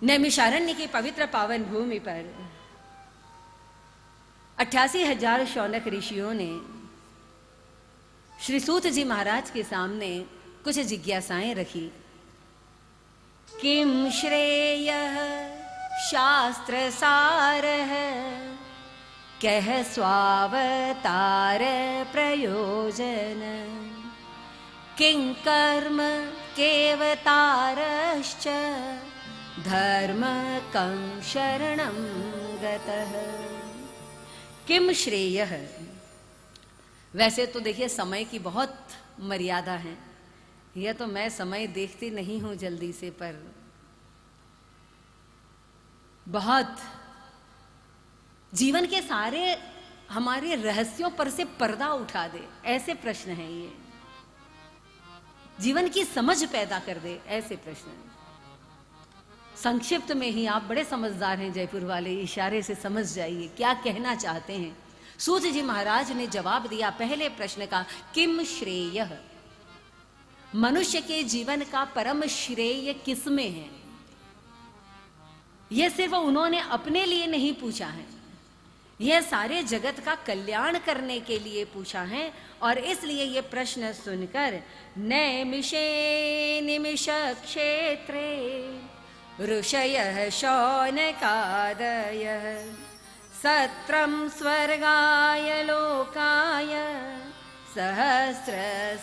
नैमिषारण्य की पवित्र पावन भूमि पर 88,000 शौनक ऋषियों ने श्री सूत जी महाराज के सामने कुछ जिज्ञासाएं रखी। किम श्रेयः शास्त्र सारः कह स्वावतार प्रयोजन किं कर्म केवतारश्च धर्म कं शरणं गतः। किम श्रेयः, वैसे तो देखिए समय की बहुत मर्यादा है, यह तो मैं समय देखती नहीं हूं जल्दी से, पर बहुत जीवन के सारे हमारे रहस्यों पर से पर्दा उठा दे ऐसे प्रश्न हैं ये, जीवन की समझ पैदा कर दे ऐसे प्रश्न हैं। संक्षिप्त में ही, आप बड़े समझदार हैं जयपुर वाले, इशारे से समझ जाइए क्या कहना चाहते हैं। सूत जी महाराज ने जवाब दिया पहले प्रश्न का, किम श्रेयः, मनुष्य के जीवन का परम श्रेय किसमें है। यह सिर्फ उन्होंने अपने लिए नहीं पूछा है, यह सारे जगत का कल्याण करने के लिए पूछा है। और इसलिए यह प्रश्न सुनकर नैमिषे निमिष क्षेत्रे ऋषयः शौनकादयः सत्रं स्वर्गाय लोकाय सहस्र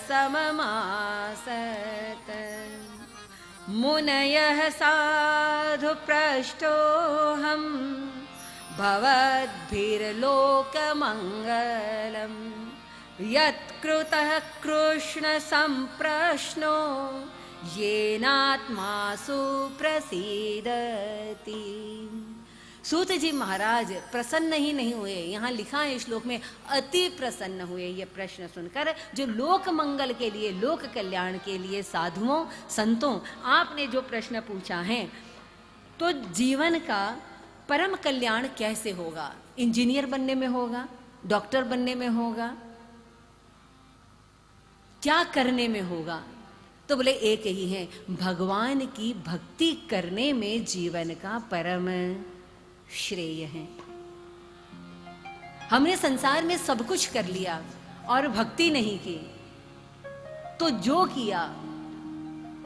सममासत मुनयः साधु पृष्टोऽहं भवद्भिर्लोकमङ्गलम् यत्कृतः कृष्ण संप्रश्नो येनात्मासु प्रसीदति। सूत जी महाराज प्रसन्न ही नहीं हुए, यहाँ लिखा है श्लोक में अति प्रसन्न हुए ये प्रश्न सुनकर, जो लोक मंगल के लिए, लोक कल्याण के लिए साधुओं संतों आपने जो प्रश्न पूछा है, तो जीवन का परम कल्याण कैसे होगा। इंजीनियर बनने में होगा, डॉक्टर बनने में होगा, क्या करने में होगा। तो बोले एक ही है, भगवान की भक्ति करने में जीवन का परम श्रेय है। हमने संसार में सब कुछ कर लिया और भक्ति नहीं की, तो जो किया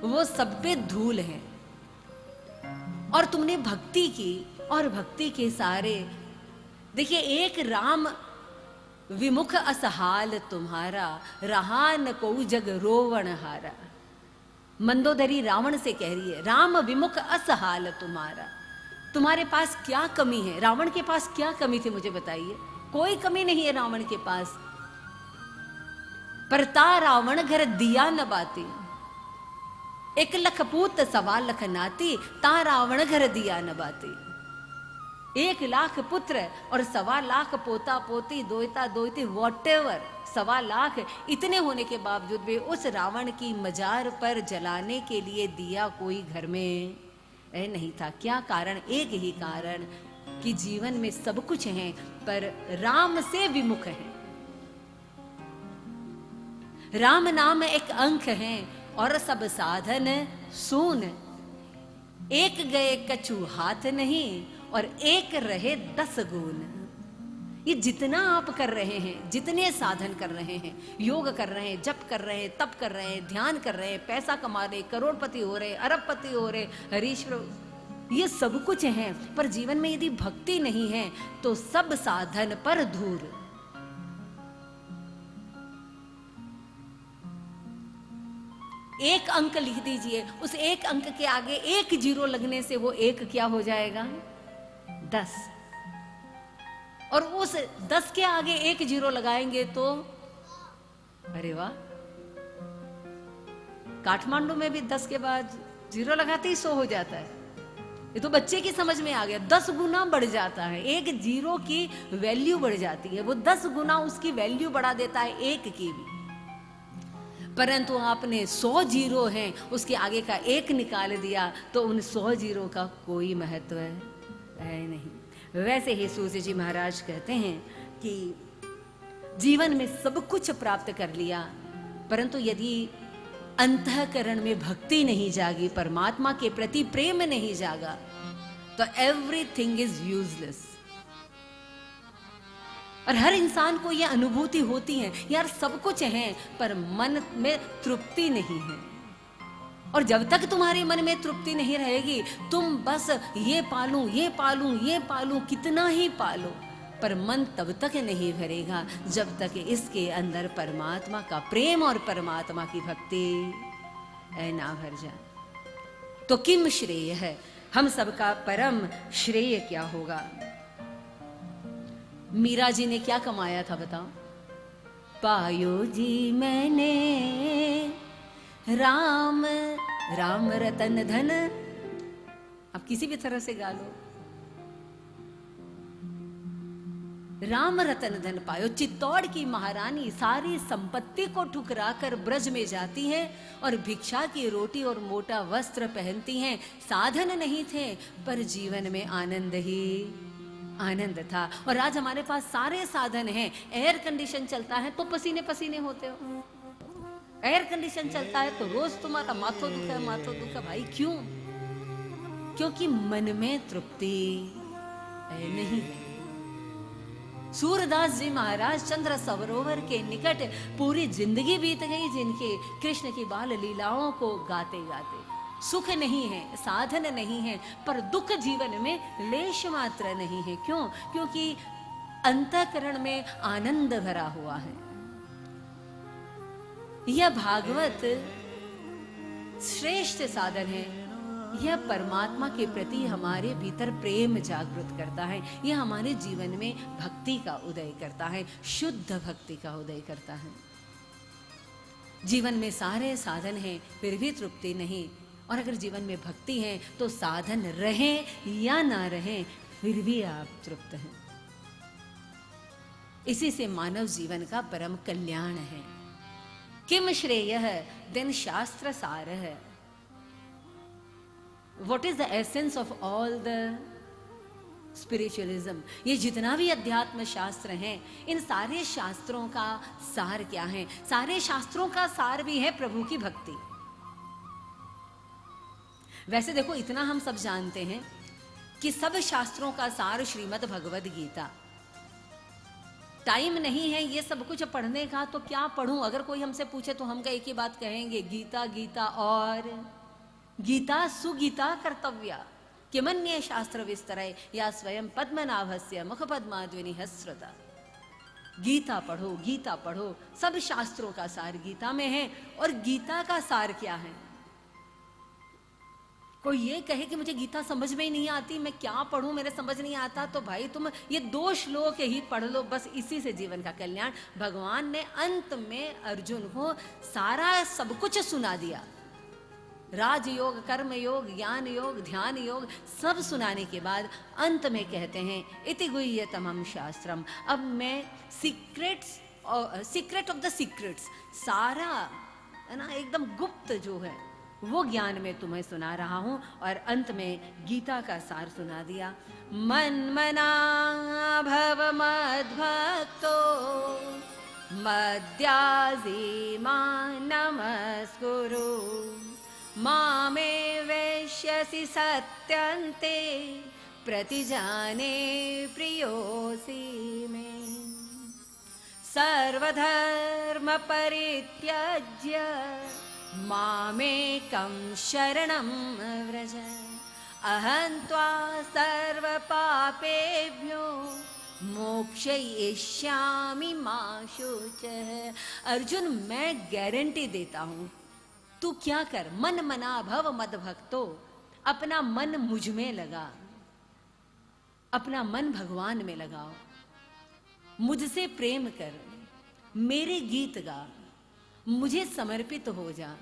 वो सब पे धूल है। और तुमने भक्ति की और भक्ति के सारे, देखिए एक राम विमुख असहाल तुम्हारा, रहा न को जग रोवण हारा। मंदोदरी रावण से कह रही है, राम विमुख असहाल तुम्हारा, तुम्हारे पास क्या कमी है। रावण के पास क्या कमी थी मुझे बताइए, कोई कमी नहीं है रावण के पास। पर ता रावण घर दिया न बाती, 1 लख पूत 1.25 लाख नाती, ता रावण घर दिया न बाती। 1 लाख पुत्र और 1.25 लाख पोता पोती, दोयता दोयती, वॉटेवर 1.25 लाख, इतने होने के बावजूद भी उस रावण की मजार पर जलाने के लिए दिया कोई घर में नहीं था। क्या कारण? एक ही कारण कि जीवन में सब कुछ है पर राम से विमुख है। राम नाम एक अंक है और सब साधन सून, एक गए कछु हाथ नहीं और एक रहे 10 गुण। ये जितना आप कर रहे हैं, जितने साधन कर रहे हैं, योग कर रहे हैं, जप कर रहे हैं, तप कर रहे हैं, ध्यान कर रहे हैं, पैसा कमा रहे, करोड़पति हो रहे, अरबपति हो रहे, हरीश्वर, ये सब कुछ है, पर जीवन में यदि भक्ति नहीं है तो सब साधन पर धूर। एक अंक लिख दीजिए, उस एक अंक के आगे 1 जीरो लगने से वो एक क्या हो जाएगा? 10। और उस 10 के आगे 1 जीरो लगाएंगे तो अरे वाह, काठमांडू में भी 10 के बाद जीरो लगाते ही 100 हो जाता है। ये तो बच्चे की समझ में आ गया, 10 गुना बढ़ जाता है, 1 जीरो की वैल्यू बढ़ जाती है, वो 10 गुना उसकी वैल्यू बढ़ा देता है 1 की भी। परंतु आपने 100 जीरो हैं, उसके आगे का 1 निकाल दिया तो उन 100 जीरो का कोई महत्व है नहीं। वैसे ही सूर्य जी महाराज कहते हैं कि जीवन में सब कुछ प्राप्त कर लिया, परंतु यदि अंतःकरण में भक्ति नहीं जागी, परमात्मा के प्रति प्रेम नहीं जागा, तो एवरीथिंग इज यूजलेस। और हर इंसान को यह अनुभूति होती है, यार सब कुछ है पर मन में तृप्ति नहीं है। और जब तक तुम्हारे मन में तृप्ति नहीं रहेगी, तुम बस ये पालूं ये पालूं ये पालूं, कितना ही पालो, पर मन तब तक नहीं भरेगा जब तक इसके अंदर परमात्मा का प्रेम और परमात्मा की भक्ति ना भर जाए। तो किम श्रेय है, हम सबका परम श्रेय क्या होगा? मीरा जी ने क्या कमाया था बताओ? पायो जी मैंने राम राम रतन धन। आप किसी भी तरह से गा लो, राम रतन धन पायो। चित्तौड़ की महारानी सारी संपत्ति को ठुकराकर ब्रज में जाती हैं और भिक्षा की रोटी और मोटा वस्त्र पहनती हैं। साधन नहीं थे पर जीवन में आनंद ही आनंद था। और आज हमारे पास सारे साधन हैं, एयर कंडीशन चलता है तो पसीने पसीने होते हो, एयर कंडीशन चलता है तो रोज तुम्हारा माथो दुख है भाई। क्यों? क्योंकि मन में तृप्ति नहीं है। सूरदास जी महाराज चंद्र सरोवर के निकट पूरी जिंदगी बीत गई जिनके कृष्ण की बाल लीलाओं को गाते गाते। सुख नहीं है, साधन नहीं है, पर दुख जीवन में लेश मात्र नहीं है। क्यों? क्योंकि अंतःकरण में आनंद भरा हुआ है। यह भागवत श्रेष्ठ साधन है। यह परमात्मा के प्रति हमारे भीतर प्रेम जागृत करता है। यह हमारे जीवन में भक्ति का उदय करता है, शुद्ध भक्ति का उदय करता है। जीवन में सारे साधन हैं फिर भी तृप्ति नहीं, और अगर जीवन में भक्ति है तो साधन रहे या ना रहे फिर भी आप तृप्त हैं। इसी से मानव जीवन का परम कल्याण है। किम श्रेय देन शास्त्र सार है। What is the essence of all the spiritualism? ये जितना भी अध्यात्म शास्त्र हैं, इन सारे शास्त्रों का सार क्या है? सारे शास्त्रों का सार भी है प्रभु की भक्ति। वैसे देखो, इतना हम सब जानते हैं कि सब शास्त्रों का सार श्रीमद् भगवद गीता। टाइम नहीं है ये सब कुछ पढ़ने का तो क्या पढ़ूं? अगर कोई हमसे पूछे तो हम एक ही बात कहेंगे, गीता गीता और गीता सुगीता कर्तव्या किमन्ये शास्त्र विस्तरय या स्वयं पद्मनाभस्य मुख पद्माद्विनी हस्रता। गीता पढ़ो, गीता पढ़ो। सब शास्त्रों का सार गीता में है। और गीता का सार क्या है? कोई ये कहे कि मुझे गीता समझ में ही नहीं आती, मैं क्या पढ़ूं, मेरे समझ नहीं आता, तो भाई तुम ये 2 श्लोक ही पढ़ लो, बस इसी से जीवन का कल्याण। भगवान ने अंत में अर्जुन को सारा सब कुछ सुना दिया। राजयोग, कर्म योग, ज्ञान योग, ध्यान योग सब सुनाने के बाद अंत में कहते हैं इति गुह्यतमं शास्त्रम। अब मैं सीक्रेट ऑफ द सीक्रेट्स, सारा है ना एकदम गुप्त जो है वो ज्ञान में तुम्हें सुना रहा हूं। और अंत में गीता का सार सुना दिया। मन्मना भव मद्भक्तो मद्याजी मां नमस्कुरु मामे वैश्यसि सत्यन्ते प्रतिजाने प्रियोऽसि मे। सर्वधर्म परित्यज्य मामेकं शरणं व्रज अहं त्वा सर्वपापेभ्यो मोक्षयिष्यामि मा शुचः। अर्जुन, मैं गारंटी देता हूं, तू क्या कर, मन मना भव मद भक्तो, अपना मन मुझ में लगा, अपना मन भगवान में लगाओ, मुझसे प्रेम कर, मेरे गीत गा, मुझे समर्पित हो जा।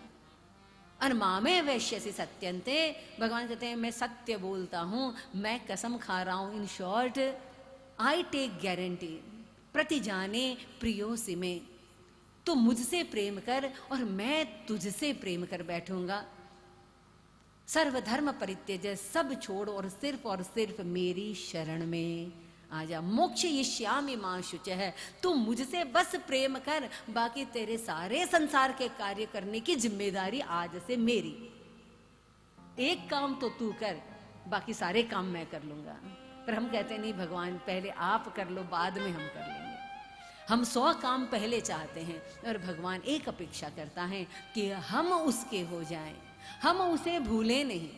और मामे वैश्यसि सत्यन्ते, भगवान कहते हैं मैं सत्य बोलता हूं, मैं कसम खा रहा हूं। In short, I take guarantee, प्रतिजाने प्रियोऽसि मे, तो मुझसे प्रेम कर और मैं तुझसे प्रेम कर बैठूंगा। सर्वधर्म परित्यज्य, सब छोड़ और सिर्फ मेरी शरण में आजा। मोक्षयिष्यामि मां शुचः, तू मुझसे बस प्रेम कर, बाकी तेरे सारे संसार के कार्य करने की जिम्मेदारी आज से मेरी। एक काम तो तू कर, बाकी सारे काम मैं कर लूंगा। पर हम कहते नहीं भगवान पहले आप कर लो, बाद में हम कर लेंगे। हम 100 काम पहले चाहते हैं और भगवान एक अपेक्षा करता है कि हम उसके हो जाएं, हम उसे भूलें नहीं।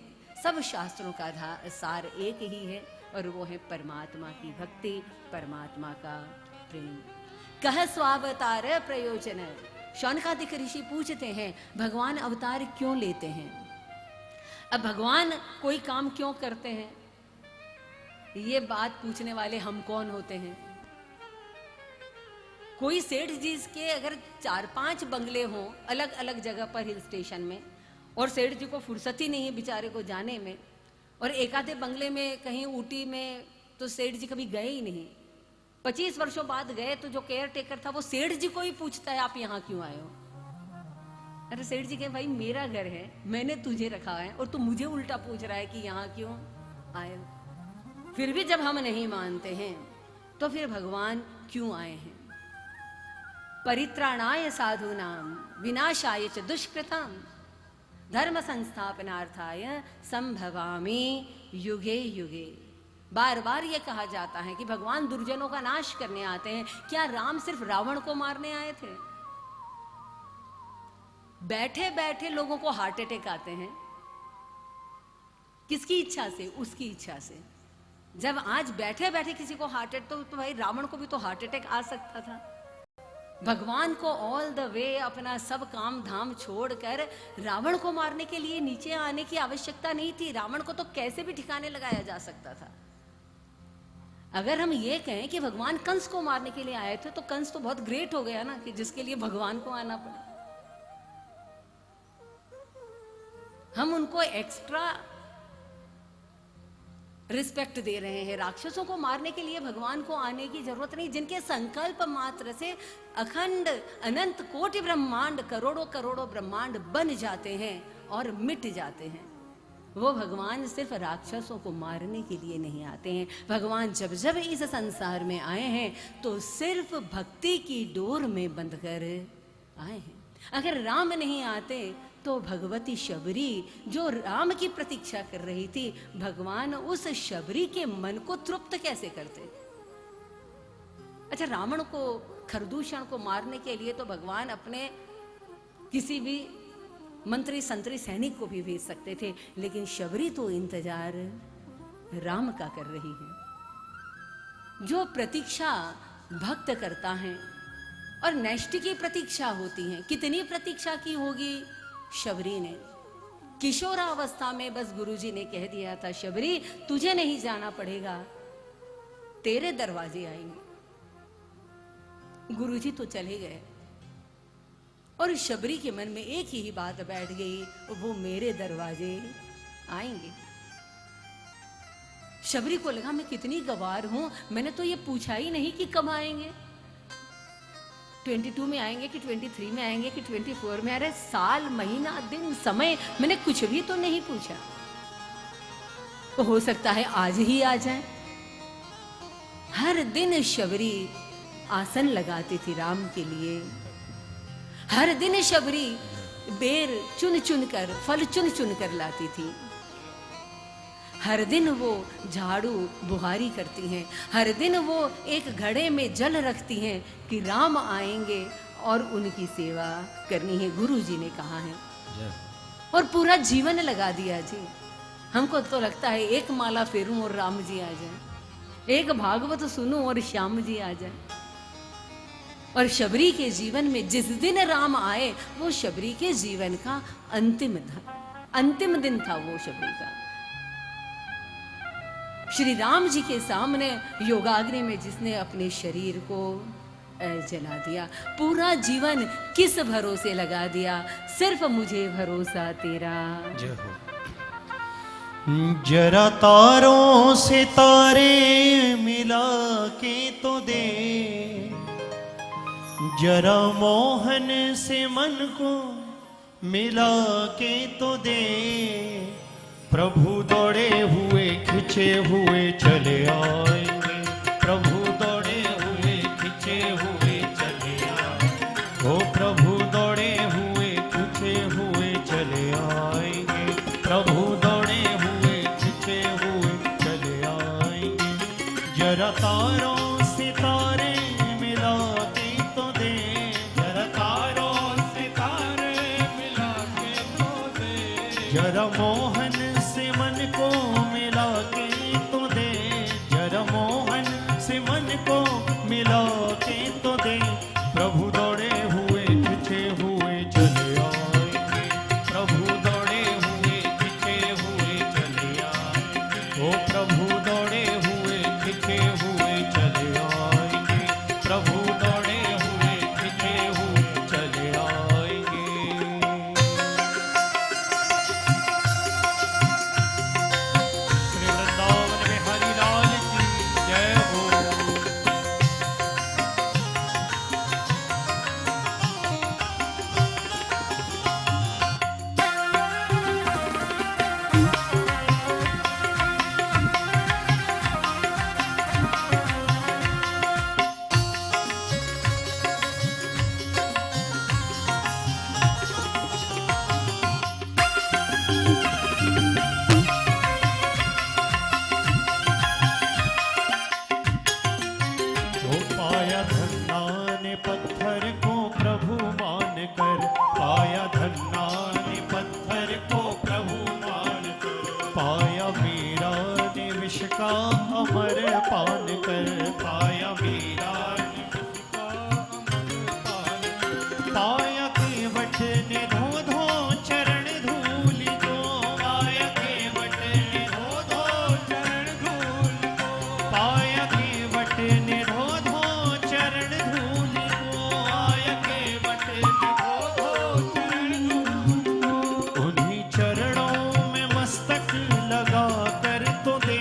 सब शास्त्रों का सार एक ही है और वो है परमात्मा की भक्ति, परमात्मा का प्रेम। कह स्वावतार प्रयोजन। शौनकादिक ऋषि पूछते हैं भगवान अवतार क्यों लेते हैं? अब भगवान कोई काम क्यों करते हैं? ये बात पूछने वाले हम कौन होते हैं? कोई सेठ जी के अगर 4-5 बंगले हों अलग अलग जगह पर हिल स्टेशन में, और सेठ जी को फुर्सत ही नहीं है बेचारे को जाने में, और एक आधे बंगले में कहीं ऊटी में तो सेठ जी कभी गए ही नहीं। 25 वर्षों बाद गए तो जो केयर टेकर था वो सेठ जी को ही पूछता है आप यहाँ क्यों आए हो? अरे सेठ जी कहे भाई मेरा घर है, मैंने तुझे रखा है और तू मुझे उल्टा पूछ रहा है कि यहाँ क्यों आए हो? फिर भी जब हम नहीं मानते हैं तो फिर भगवान क्यों आए हैं? परित्राणाय साधूनां विनाशाय च दुष्कृतां धर्म संस्थापनार्थाय संभवामि युगे युगे। बार बार ये कहा जाता है कि भगवान दुर्जनों का नाश करने आते हैं। क्या राम सिर्फ रावण को मारने आए थे? बैठे बैठे लोगों को हार्ट अटैक आते हैं। किसकी इच्छा से? उसकी इच्छा से। जब आज बैठे बैठे किसी को हार्ट अटैक, तो भाई रावण को भी तो हार्ट अटैक आ सकता था। भगवान को ऑल द वे अपना सब काम धाम छोड़कर रावण को मारने के लिए नीचे आने की आवश्यकता नहीं थी। रावण को तो कैसे भी ठिकाने लगाया जा सकता था। अगर हम ये कहें कि भगवान कंस को मारने के लिए आए थे तो कंस तो बहुत ग्रेट हो गया ना, कि जिसके लिए भगवान को आना पड़ा। हम उनको एक्स्ट्रा रिस्पेक्ट दे रहे हैं। राक्षसों को मारने के लिए भगवान को आने की जरूरत नहीं, जिनके संकल्प मात्र से अखंड अनंत कोटि ब्रह्मांड, करोड़ों करोड़ों ब्रह्मांड बन जाते हैं और मिट जाते हैं। वो भगवान सिर्फ राक्षसों को मारने के लिए नहीं आते हैं। भगवान जब जब इस संसार में आए हैं तो सिर्फ भक्ति की डोर में बंधकर आए हैं। अगर राम नहीं आते तो भगवती शबरी जो राम की प्रतीक्षा कर रही थी, भगवान उस शबरी के मन को तृप्त कैसे करते? अच्छा, रावण को, खरदूषण को मारने के लिए तो भगवान अपने किसी भी मंत्री संतरी सैनिक को भी भेज सकते थे, लेकिन शबरी तो इंतजार राम का कर रही है। जो प्रतीक्षा भक्त करता है और नैष्टि की प्रतीक्षा होती है, कितनी प्रतीक्षा की होगी शबरी ने। किशोरावस्था में बस गुरुजी ने कह दिया था, शबरी तुझे नहीं जाना पड़ेगा, तेरे दरवाजे आएंगे। गुरुजी तो चले गए और शबरी के मन में एक ही बात बैठ गई, वो मेरे दरवाजे आएंगे। शबरी को लगा मैं कितनी गवार हूं, मैंने तो ये पूछा ही नहीं कि कब आएंगे, 22 में आएंगे कि 23 में आएंगे कि 24 में। अरे साल, महीना, दिन, समय, मैंने कुछ भी तो नहीं पूछा। तो हो सकता है आज ही आ जाए। हर दिन शबरी आसन लगाती थी राम के लिए। हर दिन शबरी बेर चुन चुन कर, फल चुन चुन कर लाती थी। हर दिन वो झाड़ू बुहारी करती हैं। हर दिन वो एक घड़े में जल रखती हैं कि राम आएंगे और उनकी सेवा करनी है, गुरुजी ने कहा है। और पूरा जीवन लगा दिया जी। हमको तो लगता है एक माला फेरूं और राम जी आ जाए, एक भागवत सुनूं और श्याम जी आ जाए। और शबरी के जीवन में जिस दिन राम आए वो शबरी के जीवन का अंतिम दिन था वो शबरी का। श्री राम जी के सामने योगाग्नि में जिसने अपने शरीर को जला दिया, पूरा जीवन किस भरोसे लगा दिया, सिर्फ मुझे भरोसा तेरा। जरा तारों से तारे मिला के तो दे, जरा मोहन से मन को मिला के तो दे। प्रभु दौड़े हुए खिंचे हुए चले आएंगे, प्रभु दौड़े हुए खिंचे हुए चले आएंगे। ओ प्रभु दौड़े हुए खिंचे हुए चले आएंगे, प्रभु दौड़े हुए खिंचे तारों सितारे मिला के तो दे, जरा तारों सितारे मिला के तो दे, जरा मोहन से मन को मिला के तो दे, जरा मोहन से मन को मिला के तो दे। प्रभु दौड़े हुए खिंचे हुए चले आएंगे, प्रभु दौड़े हुए खिंचे हुए चले आएंगे, ओ प्रभु दौड़े हुए खिंचे हुए चले आएंगे, प्रभु दौड़े हुए खिंचे हुए चले आएंगे। श्री वृंदावन बिहारी लाल की जय हो। वो पाया धन्ना ने पत्थर को प्रभु मान कर, पाया धन्ना ने पत्थर को प्रभु मान कर, पाया मीरा ने विष का अमर पान कर, पाया मीरा ने विष का अमर पान कर, पाया केवट ने धो धो चरण धूल को, पाया केवट ने धो धो चरण धूल को, पाया केवट ने धो धो चरण धूल को, आया केवट ने धो धो चरण धूल को, उन्हीं चरणों में मस्तक लगा कर तो दे,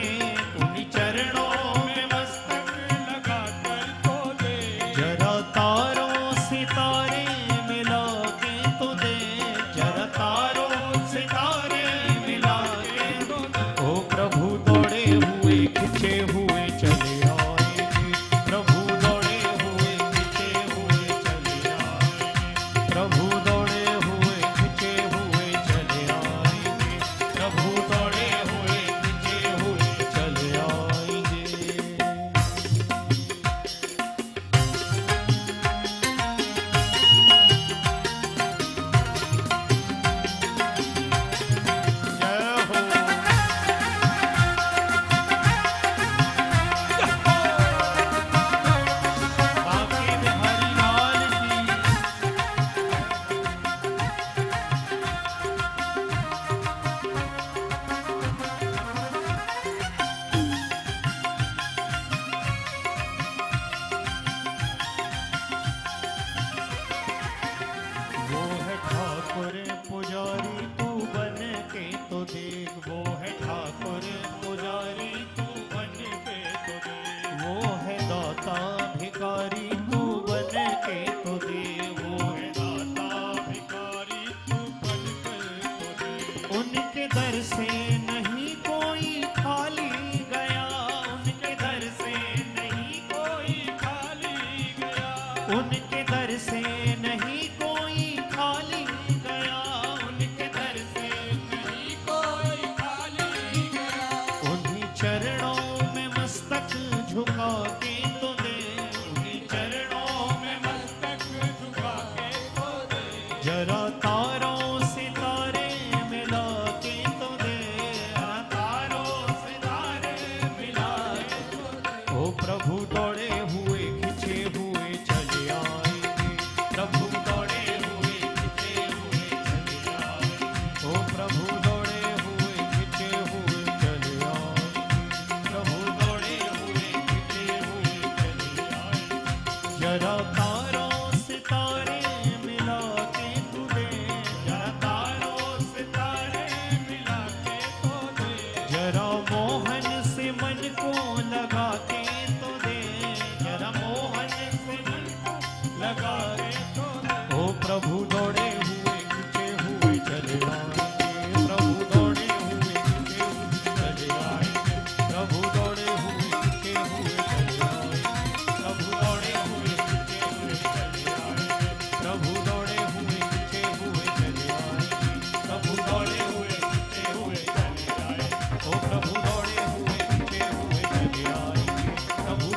उन्हीं चरणों में मस्तक लगा कर तो दे, जरा तारों सितारे मिला के तो दे, जरा तारों सितारे मिला के तो दे। ओ प्रभु दौड़े हुए खिंचे हुए चले आएंगे, प्रभु दौड़े हुए खिंचे हुए चले आएंगे, प्रभु दौड़े हुए खिंचे हुए चले आएंगे, प्रभु दौड़े हुए खिंचे हुए चले आएंगे। जय हो। बांके बिहारी लाल की। वो है ठाकुर पुजारी तू बन के तो देख, वो है ठाकुर पुजारी तू बन के तो देख, वो है दाता भिखारी तू बन के तो दे, वो है दाता भिखारी तू बन के तो दे। उनके दर से नहीं कोई खाली गया, उनके दर से नहीं कोई खाली गया, उनके दर से नहीं कोई खाली गया, उनके दर से नहीं कोई खाली गया, उन्हीं चरणों में मस्तक झुका के तो दे, उन्हीं चरणों में मस्तक झुका के तो दे, जरा तारों सितारे मिला के तो दे, जरा तारों सितारे मिला के तो दे। ओ प्रभु दौड़े हुए खिंचे हुए चले आएंगे, प्रभु दौड़े हुए खिंचे हुए चले आएंगे, ओ प्रभु दौड़े हुए खिंचे हुए चले आएंगे, प्रभु दौड़े हुए खिंचे हुए चले आएंगे, जरा तारों सितारे मिला के तू दे, जरा तारों सितारे मिला के तो दे, जरा मोहन से मन को लगा के तो दे, जरा मोहन से मन को लगा के तो दे। ओ प्रभु दौड़े हुए खिंचे हुए चले आएंगे, प्रभु दौड़े हुए खिंचे हुए चले आएंगे, प्रभु दौड़े हुए खिंचे हुए चले आएंगे, प्रभु दौड़े हुए खिंचे हुए चले आएंगे, प्रभु दौड़े हुए खिंचे हुए चले आएंगे, प्रभु दौड़े हुए खिंचे हुए चले आएंगे, ओ प्रभु दौड़े हुए खिंचे हुए चले आएंगे, प्रभु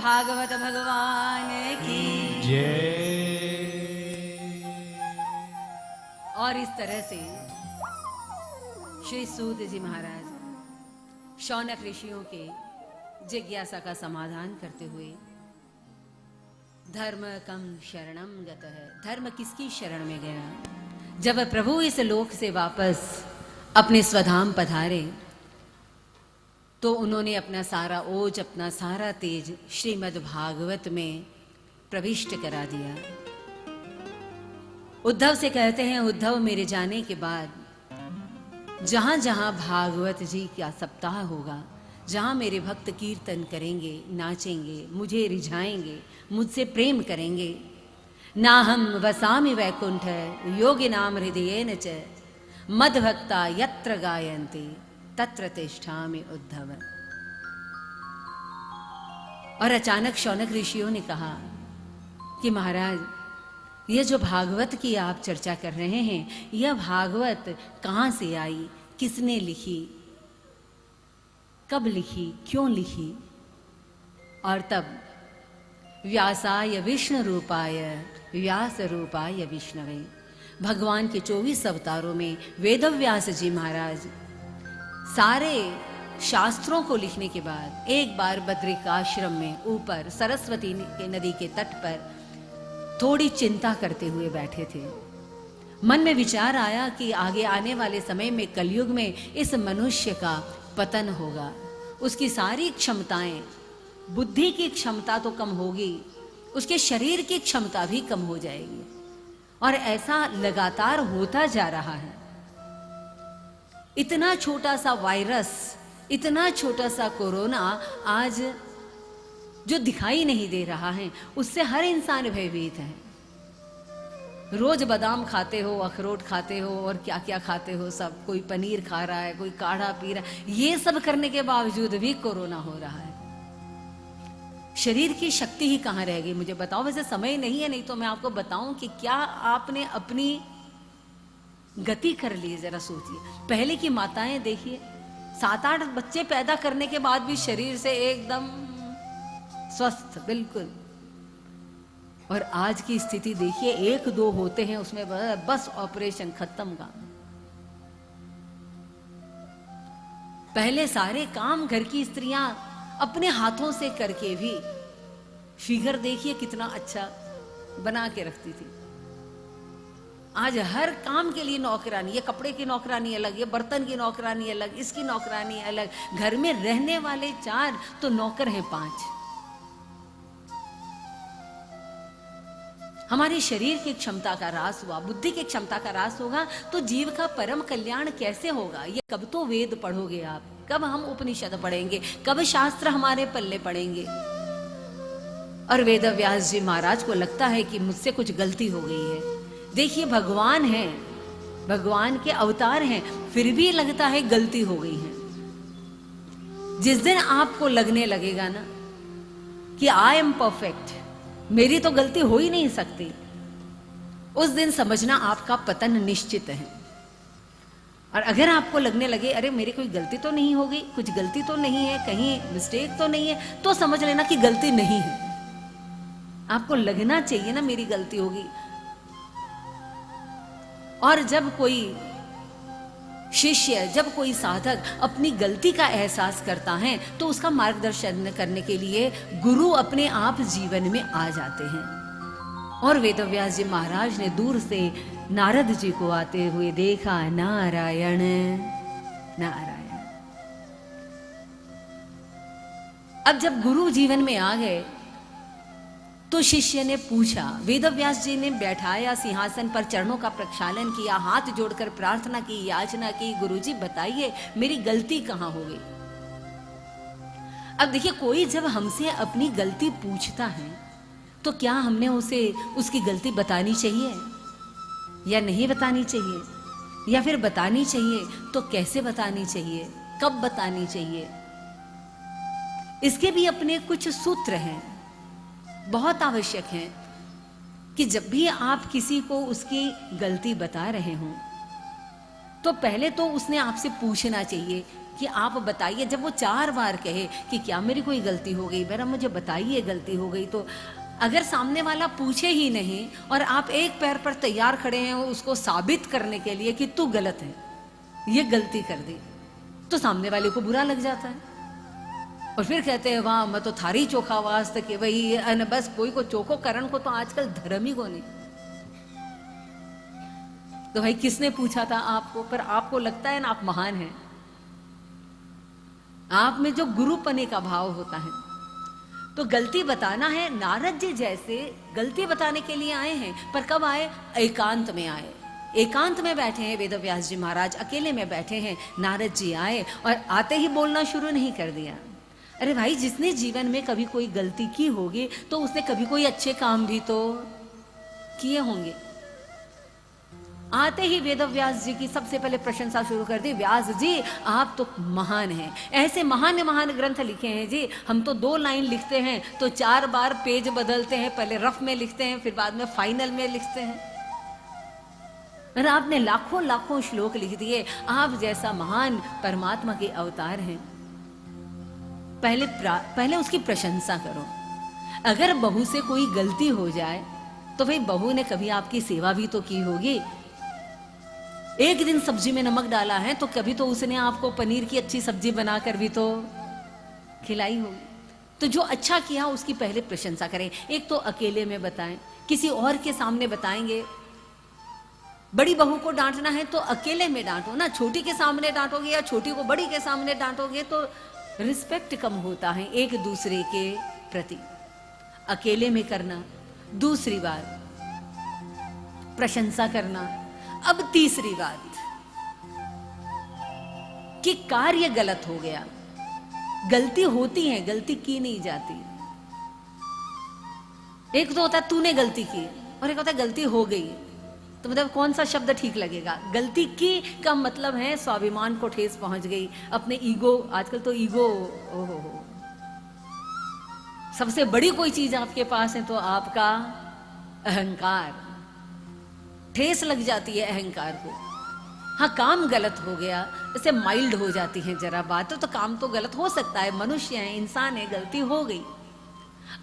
भागवत भगवान की जय। और इस तरह से श्री सूत जी महाराज शौनक ऋषियों के जिज्ञासा का समाधान करते हुए धर्म कम शरणम गतः, धर्म किसकी शरण में गया। जब प्रभु इस लोक से वापस अपने स्वधाम पधारे तो उन्होंने अपना सारा ओज, अपना सारा तेज श्रीमद् भागवत में प्रविष्ट करा दिया। उद्धव से कहते हैं, उद्धव मेरे जाने के बाद जहां जहां भागवत जी का सप्ताह होगा, जहां मेरे भक्त कीर्तन करेंगे, नाचेंगे, मुझे रिझाएंगे, मुझसे प्रेम करेंगे, नाहं वसामि वैकुंठ योगिनाम हृदयेन च मद्भक्ता यत्र गायन्ति तत्र तिष्ठामि उद्धव। और अचानक शौनक ऋषियों ने कहा कि महाराज, ये जो भागवत की आप चर्चा कर रहे हैं, यह भागवत कहाँ से आई, किसने लिखी, कब लिखी, क्यों लिखी। और तब व्यासाय विष्णु रूपाय व्यास रूपाय विष्णवे, भगवान के 24 अवतारों में वेदव्यास जी महाराज सारे शास्त्रों को लिखने के बाद एक बार बद्रिकाश्रम में ऊपर सरस्वती के नदी के तट पर थोड़ी चिंता करते हुए बैठे थे। मन में विचार आया कि आगे आने वाले समय में कलयुग में इस मनुष्य का पतन होगा, उसकी सारी क्षमताएं, बुद्धि की क्षमता तो कम होगी, उसके शरीर की क्षमता भी कम हो जाएगी। और ऐसा लगातार होता जा रहा है। इतना छोटा सा वायरस, इतना छोटा सा कोरोना आज जो दिखाई नहीं दे रहा है, उससे हर इंसान भयभीत है। रोज बादाम खाते हो, अखरोट खाते हो और क्या क्या खाते हो सब, कोई पनीर खा रहा है, कोई काढ़ा पी रहा है, ये सब करने के बावजूद भी कोरोना हो रहा है। शरीर की शक्ति ही कहाँ रह गई, मुझे बताओ। वैसे समय नहीं है, नहीं तो मैं आपको बताऊं कि क्या आपने अपनी गति कर ली। जरा सोचिए, पहले की माताएं देखिए, 7-8 बच्चे पैदा करने के बाद भी शरीर से एकदम स्वस्थ बिल्कुल। और आज की स्थिति देखिए, 1-2 होते हैं, उसमें बस ऑपरेशन खत्म काम। पहले सारे काम घर की स्त्रियां अपने हाथों से करके भी फिगर देखिए कितना अच्छा बना के रखती थी। आज हर काम के लिए नौकरानी, ये कपड़े की नौकरानी अलग, ये बर्तन की नौकरानी अलग, इसकी नौकरानी अलग। घर में रहने वाले 4 तो नौकर हैं 5। हमारे शरीर की क्षमता का ह्रास हुआ, बुद्धि की क्षमता का ह्रास होगा तो जीव का परम कल्याण कैसे होगा। ये कब तो वेद पढ़ोगे आप, कब हम उपनिषद पढ़ेंगे, कब शास्त्र हमारे पल्ले पड़ेंगे। और वेदव्यास जी महाराज को लगता है कि मुझसे कुछ गलती हो गई है। देखिए, भगवान है, भगवान के अवतार हैं, फिर भी लगता है गलती हो गई है। जिस दिन आपको लगने लगेगा ना कि आई एम परफेक्ट, मेरी तो गलती हो ही नहीं सकती, उस दिन समझना आपका पतन निश्चित है। और अगर आपको लगने लगे अरे मेरी कोई गलती तो नहीं हो गई, कुछ गलती तो नहीं है, कहीं मिस्टेक तो नहीं है, तो समझ लेना कि गलती नहीं है। आपको लगना चाहिए ना मेरी गलती होगी। और जब कोई शिष्य, जब कोई साधक अपनी गलती का एहसास करता है तो उसका मार्गदर्शन करने के लिए गुरु अपने आप जीवन में आ जाते हैं। और वेदव्यास जी महाराज ने दूर से नारद जी को आते हुए देखा। नारायण नारायण। अब जब गुरु जीवन में आ गए तो शिष्य ने पूछा, वेदव्यास जी ने बैठाया सिंहासन पर, चरणों का प्रक्षालन किया, हाथ जोड़कर प्रार्थना की, याचना की, गुरुजी बताइए मेरी गलती कहां हो गई। अब देखिए, कोई जब हमसे अपनी गलती पूछता है तो क्या हमने उसे उसकी गलती बतानी चाहिए या नहीं बतानी चाहिए, या फिर बतानी चाहिए तो कैसे बतानी चाहिए, कब बतानी चाहिए। इसके भी अपने कुछ सूत्र हैं, बहुत आवश्यक है कि जब भी आप किसी को उसकी गलती बता रहे हों तो पहले तो उसने आपसे पूछना चाहिए कि आप बताइए। जब वो 4 बार कहे कि क्या मेरी कोई गलती हो गई, मेरा मुझे बताइए गलती हो गई, तो अगर सामने वाला पूछे ही नहीं और आप एक पैर पर तैयार खड़े हैं उसको साबित करने के लिए कि तू गलत है, ये गलती कर दी, तो सामने वाले को बुरा लग जाता है और फिर कहते हैं वाह मैं तो थारी चोखा वास्त के भाई अन बस कोई को चोखो करण को तो आजकल धर्म ही को नहीं। तो भाई किसने पूछा था आपको? पर आपको लगता है ना आप महान हैं, आप में जो गुरुपने का भाव होता है। तो गलती बताना है। नारद जी जैसे गलती बताने के लिए आए हैं, पर कब आए? एकांत में आए। एकांत में बैठे हैं वेदव्यास जी महाराज, अकेले में बैठे हैं। नारद जी आए और आते ही बोलना शुरू नहीं कर दिया। अरे भाई, जिसने जीवन में कभी कोई गलती की होगी तो उसने कभी कोई अच्छे काम भी तो किए होंगे। आते ही वेदव्यास जी की सबसे पहले प्रशंसा शुरू कर दी। व्यास जी आप तो महान हैं, ऐसे महान महान ग्रंथ लिखे हैं जी। हम तो 2 लाइन लिखते हैं तो 4 बार पेज बदलते हैं, पहले रफ में लिखते हैं फिर बाद में फाइनल में लिखते हैं। और आपने लाखों लाखों श्लोक लिख दिए। आप जैसा महान परमात्मा के अवतार हैं, पहले उसकी प्रशंसा करो। अगर बहू से कोई गलती हो जाए तो भाई बहू ने कभी आपकी सेवा भी तो की होगी। एक दिन सब्जी में नमक डाला है तो कभी तो उसने आपको पनीर की अच्छी सब्जी बनाकर भी तो खिलाई होगी। तो जो अच्छा किया उसकी पहले प्रशंसा करें। एक तो अकेले में बताएं, किसी और के सामने बताएंगे। बड़ी बहू को डांटना है तो अकेले में डांटो ना, छोटी के सामने डांटोगे या छोटी को बड़ी के सामने डांटोगे तो रिस्पेक्ट कम होता है एक दूसरे के प्रति। अकेले में करना। दूसरी बात प्रशंसा करना। अब तीसरी बात कि कार्य गलत हो गया। गलती होती है, गलती की नहीं जाती। एक तो होता है तूने गलती की और एक होता है गलती हो गई। तो मतलब कौन सा शब्द ठीक लगेगा? गलती की का मतलब है स्वाभिमान को ठेस पहुंच गई, अपने ईगो। आजकल तो ईगो ओहो सबसे बड़ी कोई चीज आपके पास है तो आपका अहंकार। ठेस लग जाती है अहंकार को। हाँ, काम गलत हो गया, इसे माइल्ड हो जाती है जरा बात, तो काम तो गलत हो सकता है, मनुष्य है, इंसान है, गलती हो गई।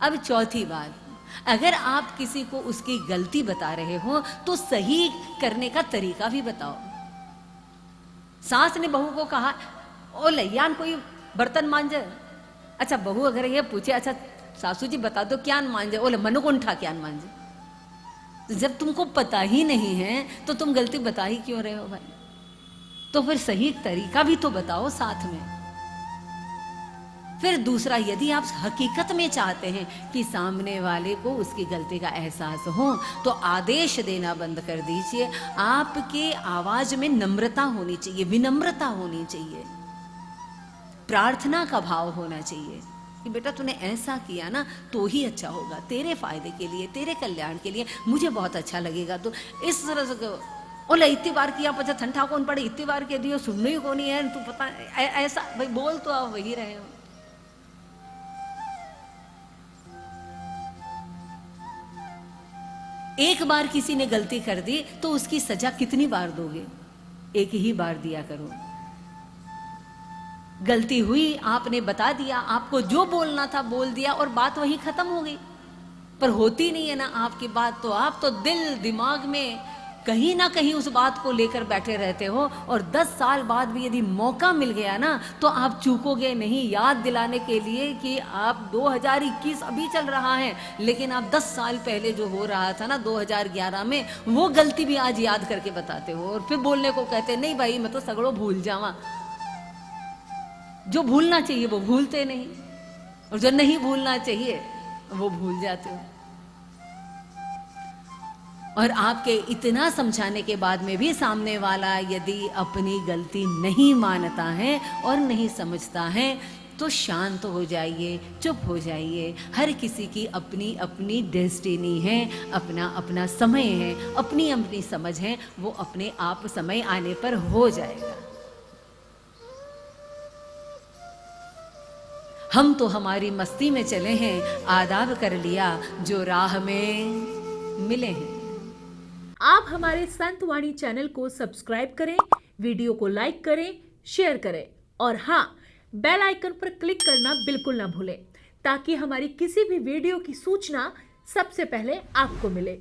अब चौथी बात, अगर आप किसी को उसकी गलती बता रहे हो तो सही करने का तरीका भी बताओ। सास ने बहू को कहा ओ लैयान कोई बर्तन मांजे। अच्छा, बहू अगर ये पूछे अच्छा सासू जी बता दो क्या मांजे, ओले मनुकुंठा क्या मांजे। तो जब तुमको पता ही नहीं है तो तुम गलती बता ही क्यों रहे हो भाई? तो फिर सही तरीका भी तो बताओ साथ में। फिर दूसरा, यदि आप हकीकत में चाहते हैं कि सामने वाले को उसकी गलती का एहसास हो तो आदेश देना बंद कर दीजिए। आपके आवाज में नम्रता होनी चाहिए, विनम्रता होनी चाहिए, प्रार्थना का भाव होना चाहिए कि बेटा तूने ऐसा किया ना तो ही अच्छा होगा, तेरे फायदे के लिए, तेरे कल्याण के लिए, मुझे बहुत अच्छा लगेगा। तो इस तरह से ओले इतनी बार किया पचा ठंडा कौन पड़े, इतनी बार कह दियो सुनने ही कौन है, तू पता ऐसा भाई बोल तो आप वही रहे हो। एक बार किसी ने गलती कर दी तो उसकी सजा कितनी बार दोगे? एक ही बार दिया करो। गलती हुई, आपने बता दिया, आपको जो बोलना था बोल दिया और बात वहीं खत्म हो गई। पर होती नहीं है ना आपकी बात, तो आप तो दिल दिमाग में कहीं ना कहीं उस बात को लेकर बैठे रहते हो। और 10 साल बाद भी यदि मौका मिल गया ना तो आप चूकोगे नहीं याद दिलाने के लिए कि आप 2021 अभी चल रहा है, लेकिन आप 10 साल पहले जो हो रहा था ना 2011 में, वो गलती भी आज याद करके बताते हो। और फिर बोलने को कहते नहीं भाई मैं तो सगड़ो भूल जावा। जो भूलना चाहिए वो भूलते नहीं, और जो नहीं भूलना चाहिए वो भूल जाते हो। और आपके इतना समझाने के बाद में भी सामने वाला यदि अपनी गलती नहीं मानता है और नहीं समझता है तो शांत हो जाइए, चुप हो जाइए। हर किसी की अपनी अपनी डेस्टिनी है, अपना अपना समय है, अपनी अपनी समझ है, वो अपने आप समय आने पर हो जाएगा। हम तो हमारी मस्ती में चले हैं, आदाब कर लिया जो राह में मिले हैं। आप हमारे संत वाणी चैनल को सब्सक्राइब करें, वीडियो को लाइक करें, शेयर करें और हाँ, बेल आइकन पर क्लिक करना बिल्कुल ना भूलें ताकि हमारी किसी भी वीडियो की सूचना सबसे पहले आपको मिले।